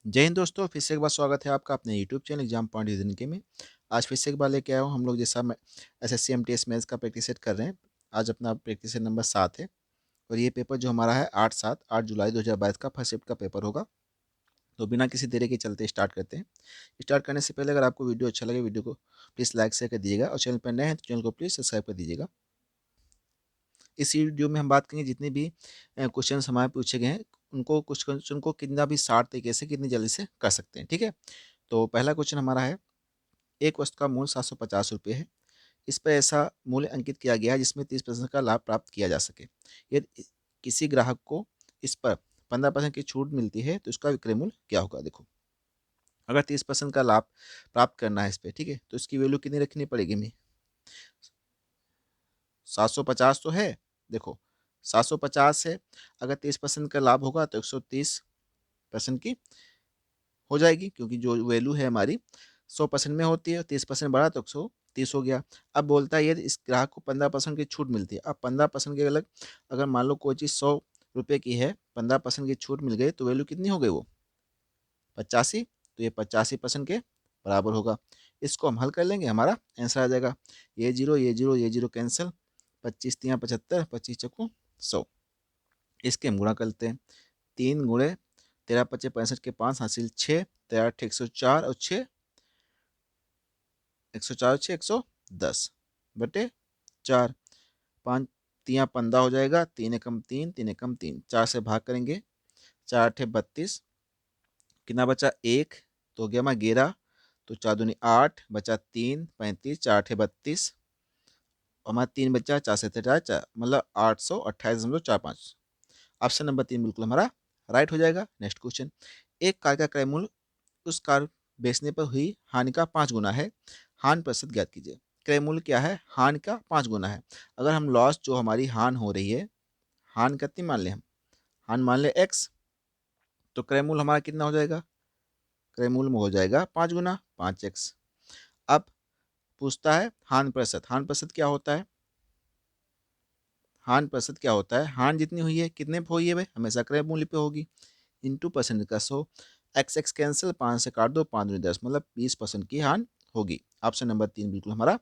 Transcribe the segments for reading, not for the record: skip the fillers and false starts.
जय हिंद दोस्तों, फिर से एक बार स्वागत है आपका अपने YouTube channel exam point reasoning के में। आज फिर से एक बार लेके आया हूँ हम लोग जैसा एसएससी एमटीएस मेंस का प्रैक्टिस सेट कर रहे हैं। आज अपना प्रैक्टिस सेट नंबर 7 है और ये पेपर जो हमारा है 8 जुलाई 2022 का फर्स्ट शिफ्ट का पेपर होगा। तो बिना किसी देरी के चलते स्टार्ट करते हैं। स्टार्ट करने से पहले अगर आपको वीडियो अच्छा लगे वीडियो को प्लीज़ लाइक शेयर कर दीजिएगा और चैनल पर नए हैं तो चैनल को प्लीज़ सब्सक्राइब कर दीजिएगा। इस वीडियो में हम बात करेंगे जितने भी क्वेश्चन हमारे पूछे गए हैं उनको कुछ क्वेश्चन को कितना भी शार्ट तरीके से कितनी जल्दी से कर सकते हैं। ठीक है, तो पहला क्वेश्चन हमारा है, एक वस्तु का मूल्य 750 रुपये है। इस पर ऐसा मूल्य अंकित किया गया है जिसमें 30% का लाभ प्राप्त किया जा सके। यदि किसी ग्राहक को इस पर 15% की छूट मिलती है तो इसका विक्रय मूल्य क्या होगा। देखो, अगर 30% का लाभ प्राप्त करना है इस पर, ठीक है, तो इसकी वैल्यू कितनी रखनी पड़ेगी हमें। 750 तो है, देखो 750 है, अगर 30% का लाभ होगा तो 130% की हो जाएगी, क्योंकि जो वैल्यू है हमारी 100% में होती है, 30% बढ़ा तो 130 हो गया। अब बोलता है यदि इस ग्राहक को 15% की छूट मिलती है। अब 15% के अलग, अगर मान लो कोई चीज़ 100 रुपये की है, 15% की छूट मिल गई तो वैल्यू कितनी हो गई, वो 85। तो ये 85% के बराबर होगा। इसको हम हल कर लेंगे, हमारा आंसर आ जाएगा। ये जीरो ये जीरो ये जीरो कैंसिल, 25 तियाँ 75, 25 चक्कू 100। इसके हम गुणा करते हैं, 3 × 13 × 5 = 65 के 5 हासिल 6, 13 × 8 = 104 और 6 104 6 110 बटे 4, 5 तियाँ 15 हो जाएगा, 3 एकम 3 3 एकम 3, 4 से भाग करेंगे, 4 8 32, कितना बचा 1, तो हो गया हमारा 11, तो 4 दूनी 8 बचा 3 35, 4 8 32 और हमारा 3 बचा, 4 से 4 मतलब 828.45। ऑप्शन नंबर 3 बिल्कुल हमारा राइट हो जाएगा। नेक्स्ट क्वेश्चन, एक कार का क्रय मूल्य उस कार बेचने पर हुई हानि का 5 गुना है, हानि प्रतिशत ज्ञात कीजिए। क्रय मूल्य क्या है, हानि का 5 गुना है। अगर हम लॉस जो हमारी हानि हो रही है, हानि कितनी मान ले, हम हानि मान ले x, तो क्रय मूल्य हमारा कितना हो जाएगा, क्रय मूल्य में हो जाएगा 5 गुना 5x। अब पूछता है हानि प्रतिशत। हानि प्रतिशत क्या होता है, हानि प्रतिशत क्या होता है, हानि जितनी हुई है कितने पे हुई है भाई, हमेशा क्रय मूल्य पे होगी, इंटू परसेंट का 100, एक्स एक्स कैंसिल, 5 से काट दो, 5 दूनी 10 मतलब 20% की हानि होगी। ऑप्शन नंबर 3 बिल्कुल हमारा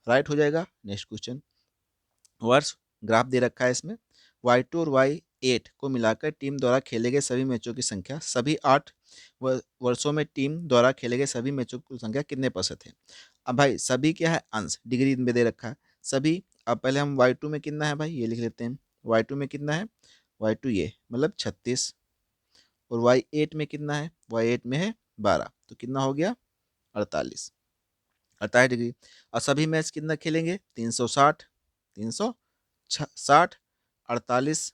राइट हो जाएगा। नेक्स्ट क्वेश्चन, वर्ष ग्राफ दे रखा है इसमें, y2 और y8 को मिलाकर टीम द्वारा खेले गए सभी मैचों की संख्या, सभी 8 वर्षों में टीम द्वारा खेले गए सभी मैचों की कुल संख्या कितने प्रतिशत है। अब भाई सभी क्या है, अंश डिग्री में दे रखा है सभी। अब पहले हम y2 में कितना है भाई ये लिख लेते हैं, y2 में कितना है, y2 ये मतलब 36, और y8 में कितना है, y8 में है 12, तो कितना हो गया 48, 48 डिग्री। और सभी मैच कितना खेलेंगे, 360, 360, 48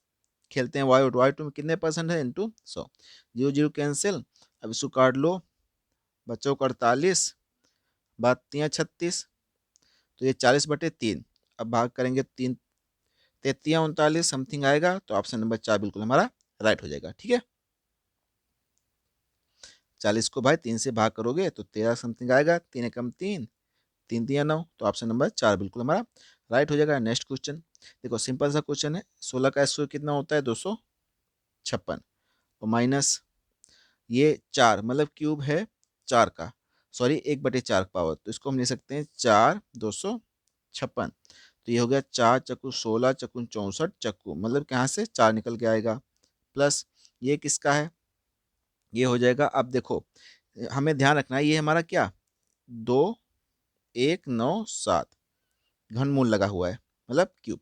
खेलते हैं। y2 में कितने परसेंट है, इंटू 100, 0 0 कैंसिल, अब इसको काट लो, बच्चों को 48, बातियाँ 36, तो ये 40/3। अब भाग करेंगे 3 33 39 समथिंग आएगा, तो ऑप्शन नंबर 4 बिल्कुल हमारा राइट हो जाएगा। ठीक है, 40 को भाई 3 से भाग करोगे तो 13 समथिंग आएगा, 3 एकम 3 3 तियाँ 9, तो ऑप्शन नंबर 4 बिल्कुल हमारा राइट हो जाएगा। नेक्स्ट क्वेश्चन, देखो सिंपल सा क्वेश्चन है, 16 का स्क्वायर कितना होता है 256, और माइनस ये 4 मतलब क्यूब है 4 का, सॉरी 1/4 पावर, तो इसको हम ले सकते हैं 4 256, तो ये हो गया 4 चक्कू 16 चक्कू 64 चक्कू, मतलब कहाँ से 4 निकल के आएगा, प्लस ये किसका है, ये हो जाएगा। अब देखो हमें ध्यान रखना है, ये हमारा क्या 2197 घनमूल लगा हुआ है, मतलब क्यूब।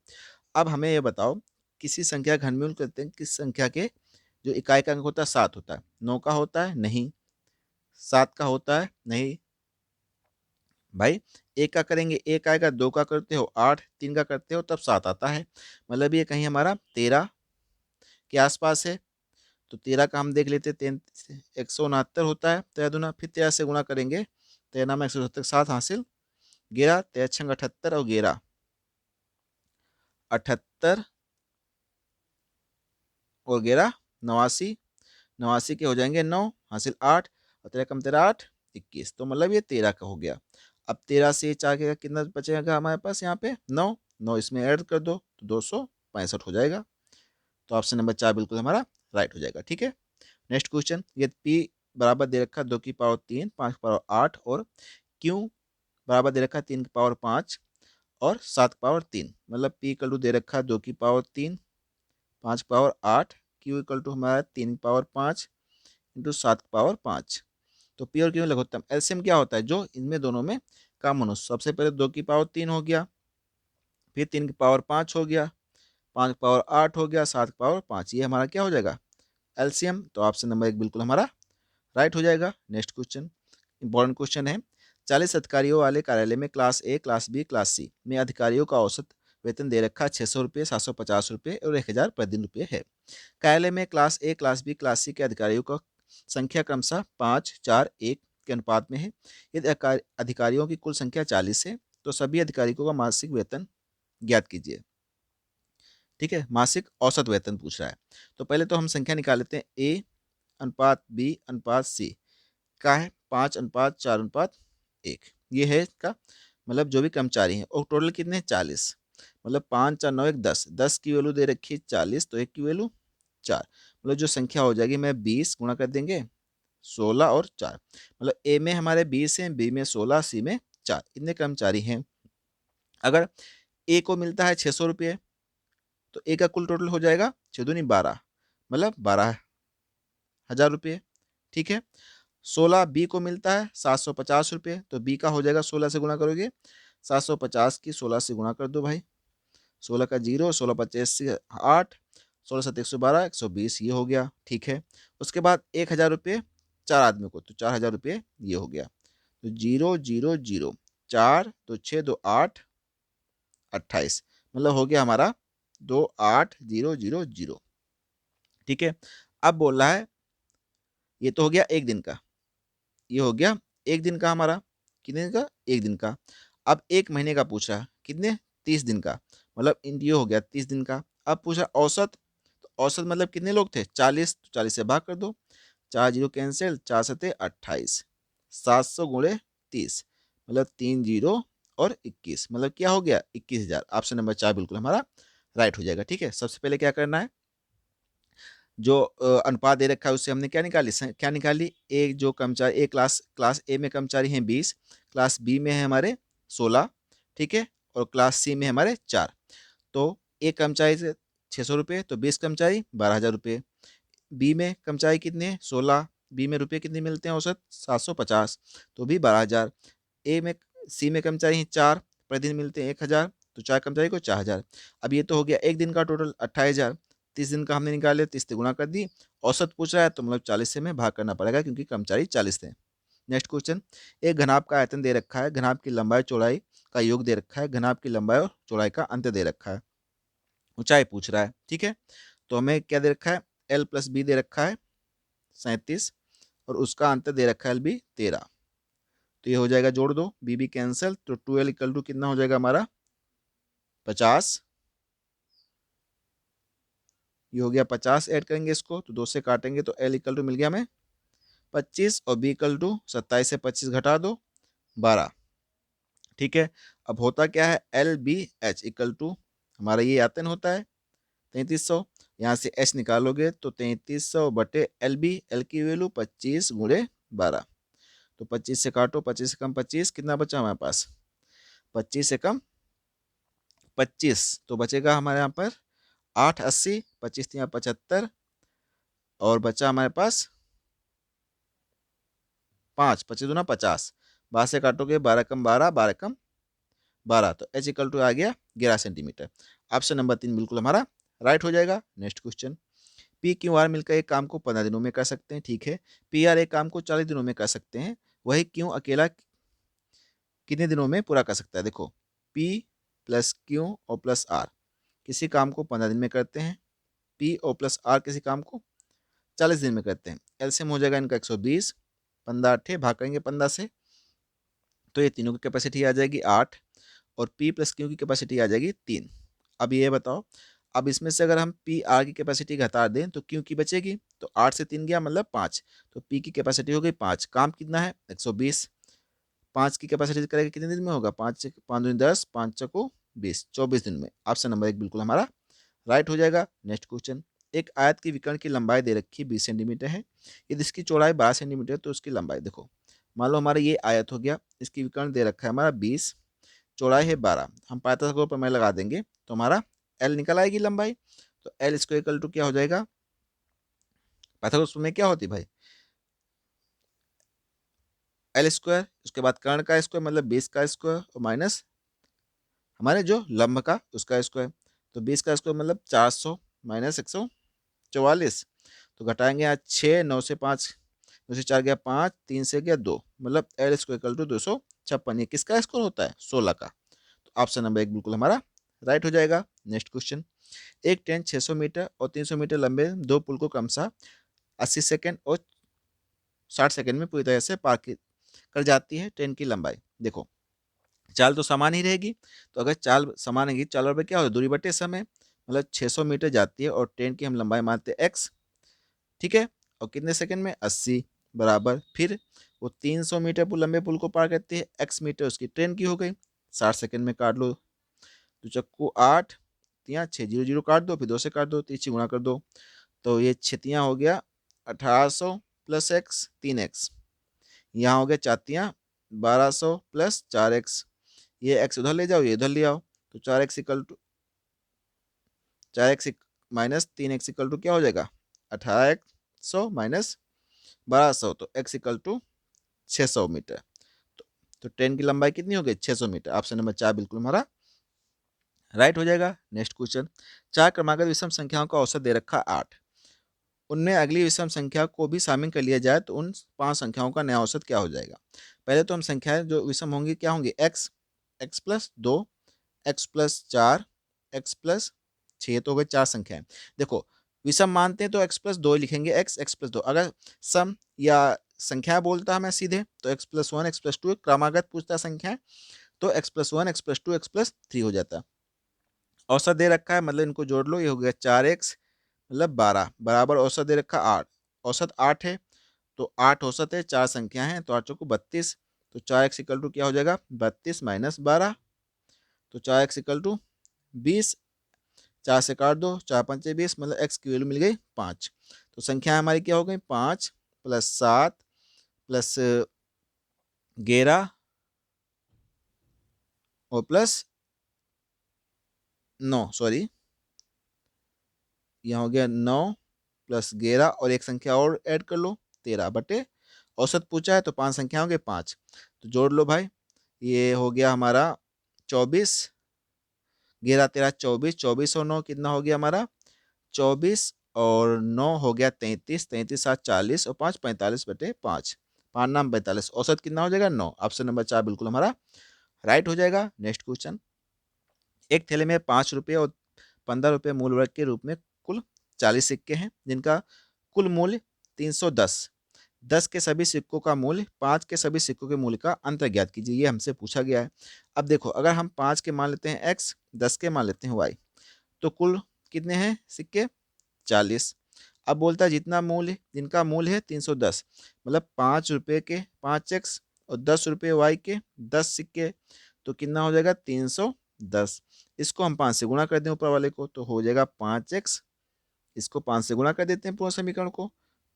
अब हमें ये बताओ, किसी संख्या का घनमूल करते हैं किस संख्या के जो इकाई का अंक होता है 7 होता है, 9 का होता है नहीं, 7 का होता है नहीं भाई, एक का करेंगे एक आएगा, 2 का करते हो 8, 3 का करते हो तब 7 आता है, मतलब ये कहीं हमारा 13 के आसपास है। तो 13 का हम देख लेते हैं, 169 होता है, 13 दूना फिर 13 से गुणा करेंगे, 13 में 170 7 हासिल 11, 13 छंग 78 और 11 78 और 11 89, 89 के हो जाएंगे 9 हासिल 8, और 13 कम 13 8 21, तो मतलब ये 13 का हो गया। अब 13 से 4 के कितना बचेगा हमारे पास, यहाँ पे 9, 9 इसमें ऐड कर दो तो 265 हो जाएगा, तो ऑप्शन नंबर 4 बिल्कुल हमारा राइट हो जाएगा। ठीक है, नेक्स्ट क्वेश्चन, यदि पी बराबर दे रखा है 2 की पावर 3, 5 की पावर 8 और क्यू बराबर दे रखा है 3 की पावर 5 और 7 की पावर 3। मतलब पी इक्वल टू दे रखा है 2 की पावर 3, 5 की पावर 8, क्यू इक्वल टू हमारा 3 की पावर 5 इंटू 7 की पावर 5। तो पी और क्यू में लघुत्तम एलसीएम क्या होता है, जो इनमें दोनों में कॉमन हो। सबसे पहले 2 की पावर 3 हो गया, फिर 3 की पावर 5 हो गया, 5 की पावर 8 हो गया, 7 की पावर 5। ये हमारा क्या हो जाएगा, एलसीएम। तो ऑप्शन नंबर 1 बिल्कुल हमारा राइट हो जाएगा। नेक्स्ट क्वेश्चन, इंपॉर्टेंट क्वेश्चन है। 40 अधिकारियों वाले कार्यालय में class A, class B, class C में अधिकारियों का औसत वेतन दे रखा 600 रुपये, 750 रुपये और 1000 प्रतिदिन रुपये है। कार्यालय में class A, class B, class C के अधिकारियों का संख्या क्रमशः 5, 4, 1 के अनुपात में है। यदि अधिकारियों की कुल संख्या 40 है तो सभी अधिकारियों का मासिक वेतन ज्ञात कीजिए। ठीक है, मासिक औसत वेतन पूछ रहा है। तो पहले तो हम संख्या निकाल लेते हैं। ए अनुपात बी अनुपात सी का है 5:4:1। ये है इसका मतलब जो भी कर्मचारी हैं, और टोटल कितने हैं 40। मतलब 5 4 9 1 10, 10 की वैल्यू दे रखी है 40, तो 1 की वैल्यू 4। मतलब जो संख्या हो जाएगी, मैं 20 गुणा कर देंगे 16 और 4। मतलब ए में हमारे 20 हैं, बी में 16, सी में 4, इतने कर्मचारी हैं। अगर ए को मिलता है 600 रुपये, तो ए का कुल टोटल हो जाएगा 6 दूनी 12, मतलब 12,000 रुपये। ठीक है। 16 बी को मिलता है 750 रुपये, तो बी का हो जाएगा 16 से गुणा करोगे, 750 की 16 से गुणा कर दो भाई, 16 का 0, 16 25 से 8, 16 7 112, 120, ये हो गया। ठीक है। उसके बाद 1000 रुपये 4 आदमी को, तो 4000 रुपये ये हो गया। तो 0 0 0 4 तो 6 2 8 28, मतलब हो गया हमारा 28,000। ठीक है। अब बोल रहा है, ये तो हो गया एक दिन का, ये हो गया एक दिन का हमारा, कितने दिन का, एक दिन का। अब एक महीने का पूछ रहा है, कितने, 30 दिन का, मतलब ये हो गया 30 दिन का। अब पूछ रहा औसत, तो औसत मतलब कितने लोग थे 40, तो 40 से भाग कर दो, 4 जीरो कैंसिल, 4 सते 28, 700 गुणे 30, मतलब 3 जीरो और 21, मतलब क्या हो गया 21,000। ऑप्शन नंबर 4 बिल्कुल हमारा राइट हो जाएगा। ठीक है। सबसे पहले क्या करना है, जो अनुपात दे रखा है उससे हमने क्या निकाली, क्या निकाली, एक जो कर्मचारी ए क्लास ए में कर्मचारी हैं 20, क्लास बी में है हमारे 16। ठीक है। और क्लास सी में हमारे 4। तो एक कर्मचारी से 600 रुपये, तो 20 कर्मचारी 12,000 रुपये। बी में कर्मचारी कितने हैं 16, बी में रुपये कितने मिलते हैं औसत 750, तो भी 12,000। ए में सी में कर्मचारी हैं 4, प्रतिदिन मिलते हैं 1,000, तो 4 कर्मचारी को 4,000। अब ये तो हो गया एक दिन का टोटल 28,000। 30 दिन का हमने निकाल लिया, 30 से गुणा कर दी। औसत पूछ रहा है तो मतलब 40 से में भाग करना पड़ेगा, क्योंकि कर्मचारी 40 थे। नेक्स्ट क्वेश्चन, एक घनाभ का आयतन दे रखा है, घनाभ की लंबाई चौड़ाई का योग दे रखा है, घनाभ की लंबाई और चौड़ाई का अंतर दे रखा है, ऊंचाई पूछ रहा है। ठीक है। तो हमें क्या दे रखा है, एल प्लस बी दे रखा है 37, और उसका अंतर दे रखा है एल बी 13। तो ये हो जाएगा, जोड़ दो, बी बी कैंसिल, तो 2l इक्वल टू कितना हो जाएगा हमारा 50। ये हो गया 50, ऐड करेंगे इसको तो 2 से काटेंगे, तो एल इक्वल टू मिल गया हमें 25, और बी इक्वल टू 27 से 25 घटा दो 12। ठीक है। अब होता क्या है, L B H equal to हमारा ये आयतन होता है 3300। यहाँ से एच निकालोगे तो 3300 बटे एल बी, एल की वैल्यू 25 गुणे 12। तो 25 से काटो, 25 से कम 25, कितना बचा हमारे पास, 25 से कम 25, तो बचेगा हमारे यहाँ पर 880, 25 3 75, और बचा हमारे पास 5, 25 दूना 50, 12 से काटोगे 12 कम 12, 12 कम 12, तो एच इक्वल टू आ गया 11 सेंटीमीटर। ऑप्शन नंबर 3 बिल्कुल हमारा राइट हो जाएगा। Next question, P Q R मिलकर एक काम को 15 दिनों में कर सकते हैं। ठीक है। पी आर एक काम को 40 दिनों में कर सकते हैं, वही क्यों अकेला कितने दिनों में पूरा कर सकता है। देखो, पी प्लस क्यू और प्लस आर किसी काम को 15 दिन में करते हैं, पी और प्लस आर किसी काम को 40 दिन में करते हैं। एलसीएम हो जाएगा इनका 120, 15 8 भाग करेंगे 15 से, तो ये तीनों की कैपेसिटी आ जाएगी 8, और पी प्लस क्यू की कैपेसिटी आ जाएगी 3। अब ये बताओ, अब इसमें से अगर हम पी आर की कैपेसिटी घटा दें तो क्यू की बचेगी, तो 8 से 3 गया मतलब 5, तो पी की कैपेसिटी हो गई 5, काम कितना है 120, 5 की कैपेसिटी करेगा कितने दिन में होगा, 5 से 5 दूनी 10, 5 चौको 20, 24 दिन में। ऑप्शन नंबर 1 बिल्कुल हमारा राइट हो जाएगा। नेक्स्ट क्वेश्चन, एक आयत की विकर्ण की लंबाई दे रखी 20 सेंटीमीटर है। यदि इसकी चौड़ाई 12 सेंटीमीटर है तो उसकी लंबाई देखो, मान लो हमारा ये आयत हो गया, इसकी विकर्ण दे रखा है हमारा 20, चौड़ाई है 12, हम पाइथागोरस प्रमेय लगा देंगे तो हमारा एल निकल आएगी लंबाई। तो एल स्क्वायर इक्वल टू क्या हो जाएगा, पाइथागोरस प्रमेय क्या होती है भाई, एल स्क्वायर, उसके बाद कर्ण का स्क्वायर मतलब 20 का स्क्वायर और माइनस हमारे जो लंब का उसका स्क्वायर। तो 20 का स्क्वायर मतलब 400 माइनस 144, तो घटाएंगे यहाँ 6, 9 से 5, 2 से 4 गया 5, 3 से गया 2, मतलब एल स्क्वायर इक्वल टू 256। ये किसका स्क्वायर होता है, 16 का। तो ऑप्शन नंबर 1 बिल्कुल हमारा राइट हो जाएगा। नेक्स्ट क्वेश्चन, एक ट्रेन 600 मीटर और 300 मीटर लंबे दो पुल को क्रमशः 80 सेकंड और 60 सेकंड में पूरी तरह से पार कर जाती है। ट्रेन की लंबाई देखो, चाल तो समान ही रहेगी, तो अगर चाल समान रहेगी, चाल बराबर क्या होगा, दूरी बटे समय, मतलब 600 मीटर जाती है और ट्रेन की हम लंबाई मानते हैं x, ठीक है, और कितने सेकंड में 80, बराबर फिर वो 300 मीटर लंबे पुल को पार करती है, x मीटर उसकी ट्रेन की हो गई, 60 सेकंड में काट लो, तो चक्कू 8 तिया 6, 0 0 काट दो, फिर 2 से काट दो, 3 गुणा कर दो, तो ये छितियाँ हो गया 1800 प्लस एक्स 3x, यहाँ हो गया चातियाँ 1200 प्लस 4x, ये एक्स उधर ले जाओ, ये इधर ले आओ, तो 4x equal to 4x minus 3x equal to क्या हो जाएगा, 1800 माइनस 1200, तो x इक्वल टू 600 मीटर। तो ट्रेन की लंबाई कितनी हो गई, 600 मीटर। ऑप्शन नंबर 4 बिल्कुल हमारा राइट हो जाएगा। नेक्स्ट क्वेश्चन, 4 क्रमागत विषम संख्याओं का औसत दे रखा 8, उनमें अगली विषम संख्या को भी शामिल कर लिया जाए तो उन 5 संख्याओं का नया औसत क्या हो जाएगा। पहले तो हम संख्याएं जो विषम होंगी क्या होंगी, x, x plus 2, x plus 4, x plus 6, तो हो गए 4 संख्याएं। देखो विषम मानते हैं तो x प्लस 2 लिखेंगे, x प्लस 2, अगर सम या संख्या बोलता है मैं सीधे तो x प्लस 1, x प्लस 2, क्रमागत पूछता है संख्या तो x plus 1, x plus 2, x plus 3 हो जाता है। औसत दे रखा है मतलब इनको जोड़ लो, ये हो गया 4x मतलब 12, बराबर औसत दे रखा 8, औसत 8 है, तो 8 औसत है, 4 संख्या है, तो 8 चौको 32, तो 4x इक्वल टू क्या हो जाएगा, 32 माइनस 12, तो 4x इक्वल टू 20, 4 से काट दो, 4 पंचे 20, मतलब x की वैल्यू मिल गई 5। तो संख्या हमारी क्या हो गई, 5 प्लस 7 प्लस 11 और प्लस 9, सॉरी यहाँ हो गया 9 प्लस 11 और एक संख्या और ऐड कर लो, 13 बटे औसत पूछा है तो 5 संख्या होंगे 5, तो जोड़ लो भाई, ये हो गया हमारा 24, 11 13 24, 24 और 9 कितना हो गया हमारा 24 और 9 हो गया 33, 33 7 40 और 5 45 बटे 5, 5 नाम 45, औसत कितना हो जाएगा 9। ऑप्शन नंबर 4 बिल्कुल हमारा राइट हो जाएगा। नेक्स्ट क्वेश्चन, एक थैले में 5 रुपये और 15 रुपये मूल वर्ग के रूप में कुल 40 सिक्के हैं जिनका कुल मूल्य 310, 10 के सभी सिक्कों का मूल्य 5 के सभी सिक्कों के मूल्य का अंतर ज्ञात कीजिए, ये हमसे पूछा गया है। अब देखो अगर हम 5 के मान लेते हैं x, 10 के मान लेते हैं y, तो कुल कितने हैं सिक्के 40। अब बोलता है जितना मूल्य, जिनका मूल्य है 310, मतलब 5 रुपये के 5x और 10 रुपये y के 10 सिक्के, तो कितना हो जाएगा 310। इसको हम 5 से गुणा कर दें ऊपर वाले को तो हो जाएगा 5x, इसको 5 से गुणा कर देते हैं पूरा समीकरण को,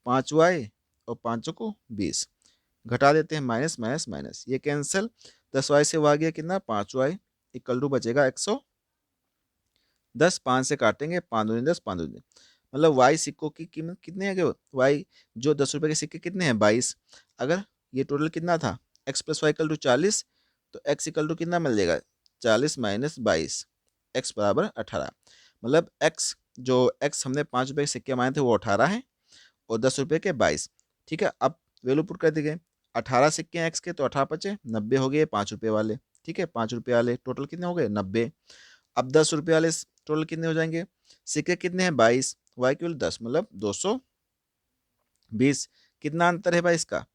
5y और 5 को 20, घटा देते हैं माइनस माइनस माइनस, ये कैंसिल, 10y से वो आ गया कितना 5y इक्वल टू बचेगा 110, 5 से काटेंगे 5 दूनी 10, 5 दूनी, मतलब y सिक्कों की कीमत कितने है, y जो 10 रुपये के सिक्के कितने हैं 22, अगर ये टोटल कितना था x plus y equal to 40, तो x इक्वल टू कितना मिल जाएगा 40 माइनस 22, x बराबर 18, मतलब x जो x हमने 5 रुपये के सिक्के माने थे वो 18 है और 10 रुपये के 22, ठीक है। अब वैल्यू पुट कर दी गई, 18 सिक्के हैं x के तो 18 बचे 90 हो गए 5 रुपये वाले, ठीक है, 5 रुपये वाले टोटल कितने हो गए 90। अब 10 रुपये वाले टोटल कितने हो जाएंगे, सिक्के कितने हैं 22, वाई की वैल्यू 10 मतलब 220, कितना अंतर है भाई इसका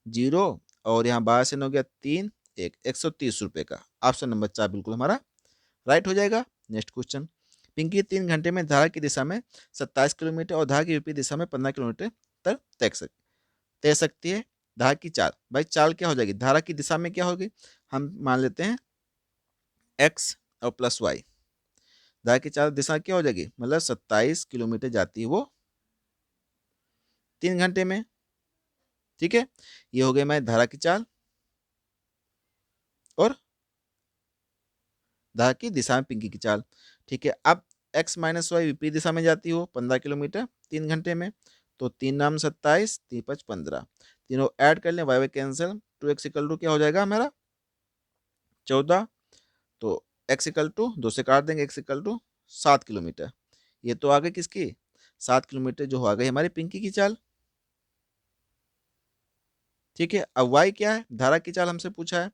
0, और यहाँ 12 से 9 गया 3, 130 रुपये का। ऑप्शन नंबर 4 बिल्कुल हमारा राइट हो जाएगा। नेक्स्ट क्वेश्चन, पिंकी 3 घंटे में धारा की दिशा में 27 किलोमीटर और धारा की विपरीत दिशा में 15 किलोमीटर तक तैर सकती है। धारा की चाल, भाई चाल क्या हो जाएगी, धारा की दिशा में क्या होगी, हम मान लेते हैं x और प्लस y, धारा की चाल दिशा क्या हो जाएगी, मतलब 27 किलोमीटर जाती है वो 3 घंटे में। ठीक है, ये हो गई हमारी धारा की चाल और धारा की दिशा में पिंकी की चाल। ठीक है, अब x माइनस वाई विपरीत दिशा में जाती हो 15 किलोमीटर 3 घंटे में, तो 3 नाम 27, 3 5 15, तीनों ऐड कर लें, y y cancel, 2x equal to क्या हो जाएगा हमारा 14, तो x इक्वल टू 2 से काट देंगे, x इक्वल टू 7 किलोमीटर। ये तो आ गई किसकी, 7 किलोमीटर जो आ गई हमारी पिंकी की चाल। ठीक है, अब y क्या है, धारा की चाल हमसे पूछा है,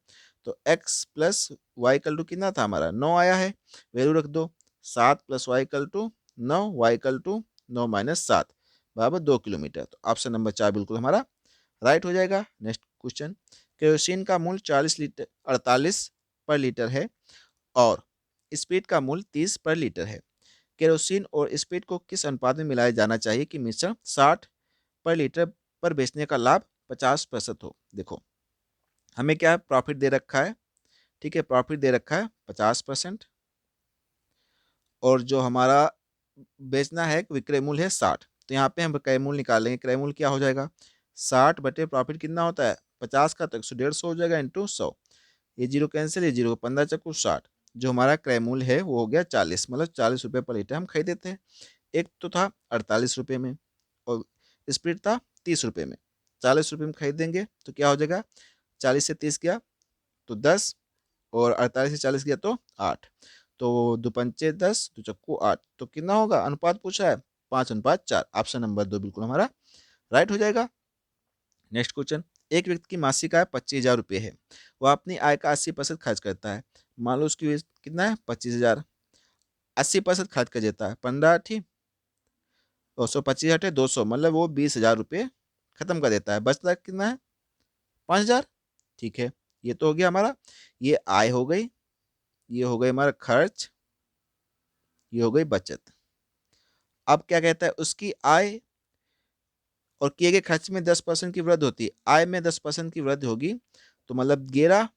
तो x plus y equal to कितना था हमारा 9 आया है, वैल्यू रख दो, 7 plus y equal to 9, y equal to 9 minus 7 बराबर 2 किलोमीटर। तो ऑप्शन नंबर 4 बिल्कुल हमारा राइट हो जाएगा। नेक्स्ट क्वेश्चन, केरोसिन का मूल्य 48 पर लीटर है और स्पीड का मूल्य 30 पर लीटर है। केरोसिन और स्पीड को किस अनुपात में मिलाया जाना चाहिए कि मिश्रण 60 पर लीटर पर बेचने का लाभ 50% हो। देखो हमें क्या प्रॉफिट दे रखा है, ठीक है, प्रॉफिट दे रखा है 50%, और जो हमारा बेचना है विक्रय मूल्य है 60। तो यहाँ पे हम क्रय मूल्य निकालेंगे, क्रय मूल्य क्या हो जाएगा 60 बटे प्रॉफिट कितना होता है 50 का, तो 150 हो जाएगा इंटू 100, ये जीरो कैंसिल, ये जीरो 15 चक्कू 60, जो हमारा क्रय मूल्य है वो हो गया 40, मतलब 40 रुपये पर लीटर हम खरीदे थे। एक तो था 48 रुपये में और स्प्रिट था 30 रुपये में, 40 रुपये में खरीदेंगे तो क्या हो जाएगा 40 से 30 गया तो 10, और 48 से 40 गया तो 8, तो दो पंचे 10, दो चक्कू 8, तो कितना होगा, अनुपात पूछा है 5:4। ऑप्शन नंबर 2 बिल्कुल हमारा राइट हो जाएगा। नेक्स्ट क्वेश्चन, एक व्यक्ति की मासिक आय 25,000 रुपये है, वह अपनी आय का 80% खर्च करता है। मान लो उसकी कितना है 25,000, 80% खर्च कर देता है, 15 ठीक 225 हटे 200, मतलब वो 20,000 रुपये खत्म कर देता है, बचता कितना है 5,000। ठीक है, ये तो हो गया हमारा, ये आय हो गई, ये हो गई हमारा खर्च, ये हो गई बचत। अब क्या कहता है, उसकी आय और किए गए खर्च में 10% की वृद्धि होती है, आय में 10% की वृद्धि होगी, तो मतलब 11,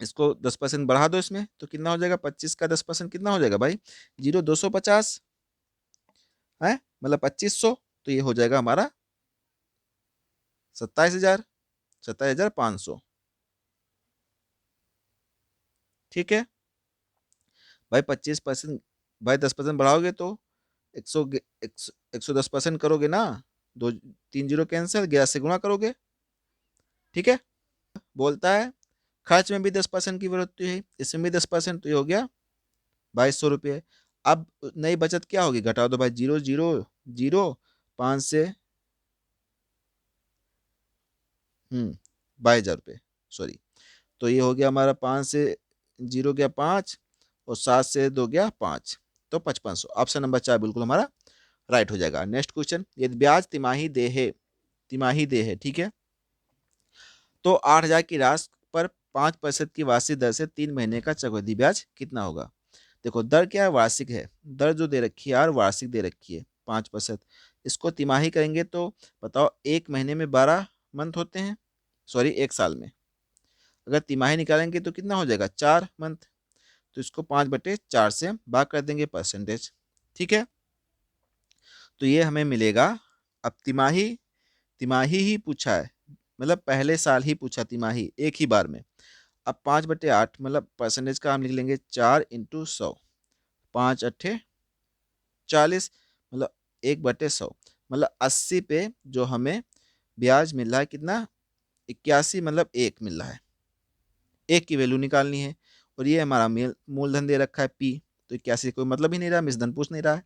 इसको 10% बढ़ा दो इसमें, तो कितना हो जाएगा 25 का 10% कितना हो जाएगा भाई, 250 है, मतलब 2500, तो ये हो जाएगा हमारा 27,000, 27,500। ठीक है भाई, 25%, भाई 10% बढ़ाओगे तो 100, 110% करोगे ना, दो 3 जीरो कैंसिल, 11 से गुणा करोगे। ठीक है, बोलता है खर्च में भी 10% की वृद्धि है, इसमें भी 10%, तो ये हो गया 2,200 रुपये। अब नई बचत क्या होगी, घटा दो भाई, जीरो जीरो जीरो, 5 से 22,000 रुपये, सॉरी, तो ये हो गया हमारा 5 से जीरो गया 5, और 7 से 2 गया 5, तो 5500। ऑप्शन नंबर 4 बिल्कुल हमारा राइट हो जाएगा। नेक्स्ट क्वेश्चन, यदि ब्याज तिमाही दे है, तिमाही दे है, ठीक है, तो 8,000 की राशि पर 5% की वार्षिक दर से 3 महीने का चक्रवृद्धि ब्याज कितना होगा। देखो दर क्या है, वार्षिक है, दर जो दे रखी है यार वार्षिक दे रखी है 5%, इसको तिमाही करेंगे तो बताओ, एक महीने में 12 मंथ होते हैं, सॉरी एक साल में, अगर तिमाही निकालेंगे तो कितना हो जाएगा 4 मंथ, तो इसको 5/4 से भाग कर देंगे परसेंटेज। ठीक है, तो ये हमें मिलेगा, अब तिमाही, तिमाही ही पूछा है, मतलब पहले साल ही पूछा तिमाही एक ही बार में। अब 5/8 मतलब परसेंटेज का हम लिख लेंगे 4 × 100, 5 × 8 = 40, मतलब 1/100, मतलब 80 पे जो हमें ब्याज मिल रहा है कितना 81, मतलब 1 मिल रहा है, 1 की वैल्यू निकालनी है, और ये हमारा मूलधन दे रखा है P, तो 81 कोई मतलब ही नहीं रहा, मिसधन पूछ नहीं रहा है।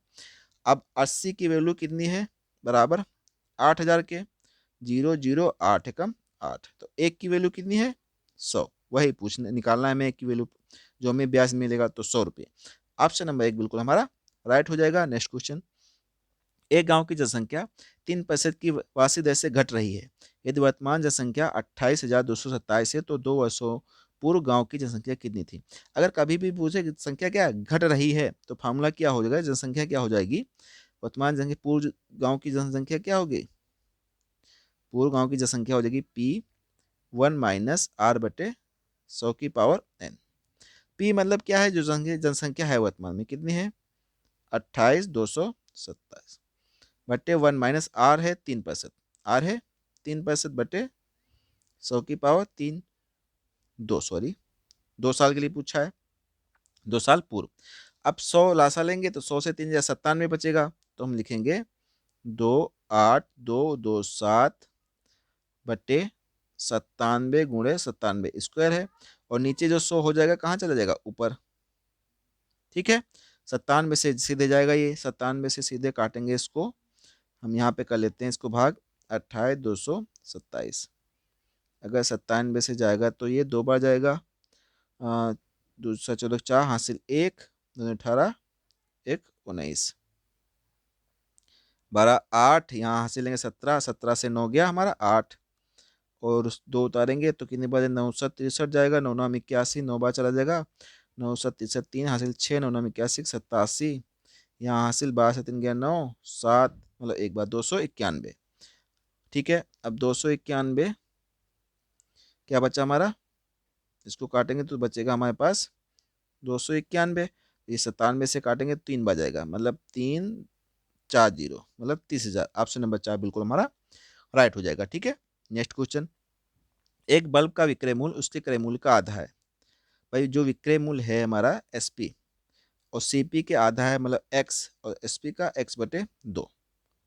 अब 80 की वैल्यू कितनी है, बराबर 8,000 के, 0 0 8 एकम 8, तो 1 की वैल्यू कितनी है 100, वही पूछने निकालना है हमें 1 की वैल्यू, जो हमें ब्याज मिलेगा तो 100 रुपये। ऑप्शन नंबर 1 बिल्कुल हमारा राइट हो जाएगा। नेक्स्ट क्वेश्चन, एक गांव की जनसंख्या 3% की वार्षिक दर से घट रही है, यदि वर्तमान जनसंख्या 28,227 है तो 2 वर्षों पूर्व गांव की जनसंख्या कितनी थी। अगर कभी भी पूछे कि संख्या क्या घट रही है, तो फार्मूला क्या हो जाएगा, जनसंख्या क्या हो जाएगी, वर्तमान जनसंख्या पूर्व गांव की जनसंख्या क्या होगी, पूर्व गांव की जनसंख्या हो जाएगी P1 - R/100 की पावर n। पी मतलब क्या है, जो जनसंख्या है वर्तमान में कितनी है, 28,227 बटे 1 माइनस आर है 3%, आर है 3% बटे 100 की पावर 3, 2 सॉरी 2 साल के लिए पूछा है, 2 साल पूर्व। अब 100 लासा लेंगे तो 100 से 3 97 बचेगा, तो हम लिखेंगे 28,227 बटे 97 × 97 स्क्वायर है, और नीचे जो 100 हो जाएगा कहाँ चला जाएगा, ऊपर। ठीक है, 97 से सीधे जाएगा, ये 97 से सीधे काटेंगे इसको, हम यहाँ पे कर लेते हैं इसको भाग 28,227। अगर 97 से जाएगा तो ये 2 बार जाएगा, दूसरा 14 4 हासिल 1 2 18 1 19 12 8, यहाँ हासिल लेंगे 17, 17 से 9 गया हमारा 8, और 2 उतारेंगे तो कितने बार 963 जाएगा, 9 9 81, 9 बार चला जाएगा, 963 3 हासिल 6 9 9 81 87, यहाँ हासिल 12 से 3 गया 9 7, मतलब एक बार 291। ठीक है, अब 291 क्या बचा हमारा, इसको काटेंगे तो बचेगा हमारे पास 291, ये 97 से काटेंगे तो 3 बार जाएगा, मतलब 340, मतलब 30,000। ऑप्शन नंबर 4 बिल्कुल हमारा राइट हो जाएगा। ठीक है, नेक्स्ट क्वेश्चन, एक बल्ब का विक्रय मूल्य उसके क्रय मूल्य का आधा है। भाई जो विक्रय मूल्य है हमारा एसपी और सीपी के आधा है, मतलब एक्स, और एसपी का x/2।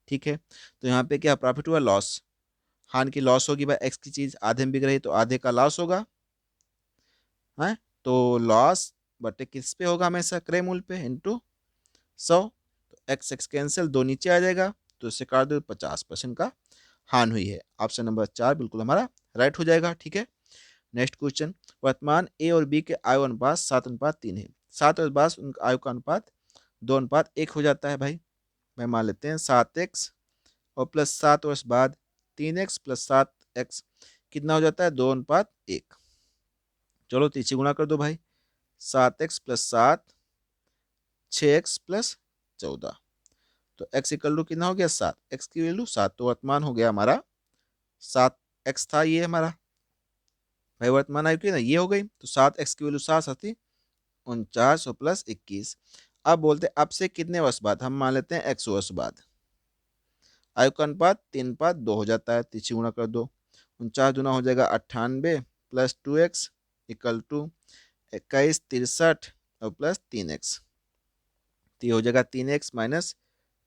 ठीक है, तो यहाँ पे क्या प्रॉफिट हुआ, लॉस, हान की लॉस होगी भाई, एक्स की चीज आधे में बिक रही तो आधे का लॉस होगा, है, तो लॉस बटे किस पे होगा, हमेशा क्रय मूल्य पे, इंटू 100, तो एक्स एक्स कैंसिल, 2 नीचे आ जाएगा, तो इससे काट दो 50% का हान हुई है। ऑप्शन नंबर 4 बिल्कुल हमारा राइट हो जाएगा। ठीक है, नेक्स्ट क्वेश्चन, वर्तमान ए और बी के आयु अनुपात 7:3 है। 7 और 5 उनका आयु का अनुपात 2:1 हो जाता है भाई। मैं मान लेते हैं 7x और प्लस 7 वर्ष बाद 3x प्लस 7x कितना हो जाता है, 2:1। चलो तीसरी गुणा कर दो भाई, 7x प्लस 7 6x प्लस 14, तो x इक्वल टू कितना हो गया, 7, x की वैल्यू 7, तो वर्तमान हो गया हमारा 7x था ये हमारा, भाई वर्तमान आयु की ना ये हो गई, तो 7x की वैल्यू 7 आती 49 और प्लस 21। अब बोलते हैं अब से कितने वर्ष बाद, हम मान लेते हैं x वर्ष बाद, आयु का अनुपात 3:2 हो जाता है, तीसरी गुणा कर दो, 49 दूना हो जाएगा 98 प्लस 2x इक्वल टू 21 63 और प्लस 3x, तो ये हो जाएगा 3x माइनस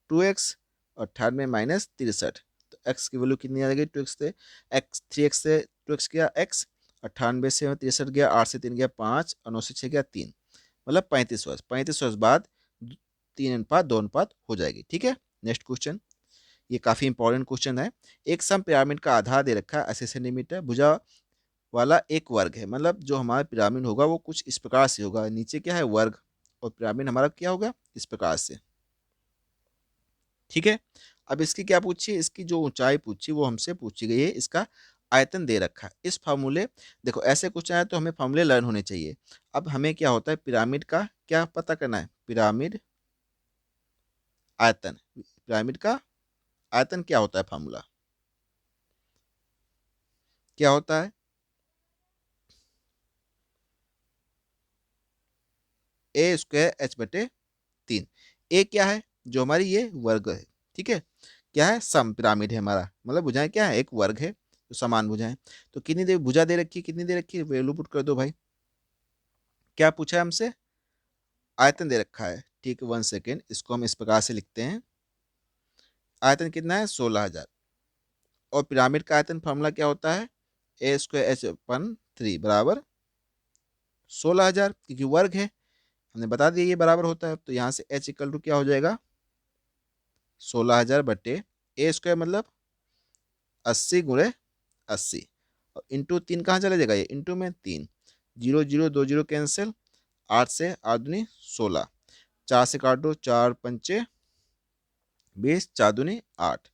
2x और 98 माइनस 63, तो x की वैल्यू कितनी आ जाएगी, 2x से x 3x से 2x गया x, 98 से 63 गया, 8 से 3 गया 5 और 9 से 6 गया 3, मतलब 35 वर्ष, 35 वर्ष बाद 3:2 हो जाएगी। ठीक है, नेक्स्ट क्वेश्चन, ये काफी इंपॉर्टेंट क्वेश्चन है। एक सम पिरामिड का आधार दे रखा है 80 सेंटीमीटर, भुजा वाला एक वर्ग है, मतलब जो हमारा पिरामिड होगा वो कुछ इस प्रकार से होगा, नीचे क्या है वर्ग, और पिरामिड हमारा क्या होगा इस प्रकार से। ठीक है, अब इसकी क्या पूछी, इसकी जो ऊंचाई पूछी वो हमसे पूछी गई है, इसका आयतन दे रखा है। इस फार्मूले, देखो ऐसे क्वेश्चन आए तो हमें फार्मूले लर्न होने चाहिए। अब हमें क्या होता है, पिरामिड का क्या पता करना है, पिरामिड आयतन, पिरामिड का आयतन क्या होता है, फार्मूला क्या होता है, a²h/3। ए क्या है, जो हमारी ये वर्ग है। ठीक है, क्या है, सम पिरामिड है हमारा, मतलब भुजाएं क्या है, एक वर्ग है, तो समान भुजाएं। तो कितनी दे भुजा दे रखी है, कितनी दे रखी है, वैल्यू पुट कर दो भाई। क्या पूछा है हमसे, आयतन दे रखा है। ठीक है, 1 सेकेंड, इसको हम इस प्रकार से लिखते हैं, आयतन कितना है 16,000, और पिरामिड का आयतन फॉर्मूला क्या होता है, a²h/3 बराबर 16,000, क्योंकि वर्ग है, हमने बता दिया ये बराबर होता है, तो यहाँ से h इक्वल टू क्या हो जाएगा, 16,000 बटे a² मतलब 80 × 80, और इंटू 3 कहाँ चला जाएगा, ये इंटू में 3, 0 0 2 0 कैंसिल, 8 से 8 दूनी 16, 4 से काटो 4 पंचे 20, 4 दूनी 8,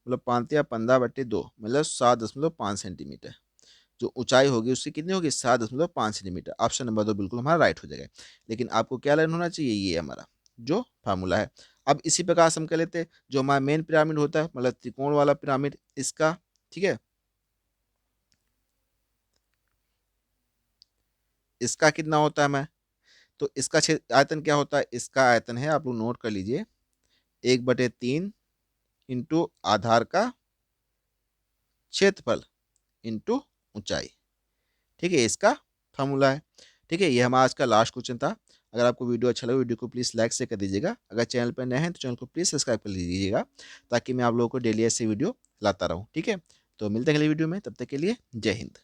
मतलब 5×15/2, मतलब 7.5 सेंटीमीटर। जो ऊंचाई होगी उसकी कितनी होगी, 7.5 सेंटीमीटर। ऑप्शन नंबर 2 बिल्कुल हमारा राइट हो जाएगा। लेकिन आपको क्या लर्न होना चाहिए, ये हमारा जो फार्मूला है। अब इसी प्रकार से हम कह लेते हैं जो हमारा मेन पिरामिड होता है, मतलब त्रिकोण वाला पिरामिड, इसका, ठीक है, इसका कितना होता है, मैं तो इसका आयतन क्या होता है, इसका आयतन है, आप लोग नोट कर लीजिए, 1/3 इंटू आधार का क्षेत्रफल इंटू ऊंचाई। ठीक है, इसका फॉर्मूला है। ठीक है, ये हमारा आज का लास्ट क्वेश्चन था। अगर आपको वीडियो अच्छा लगे, वीडियो को प्लीज़ लाइक से कर दीजिएगा। अगर चैनल पर नए हैं तो चैनल को प्लीज़ सब्सक्राइब कर लीजिएगा, ताकि मैं आप लोगों को डेली ऐसे वीडियो लाता रहूँ। ठीक है, तो मिलते हैं अगली वीडियो में, तब तक के लिए जय हिंद।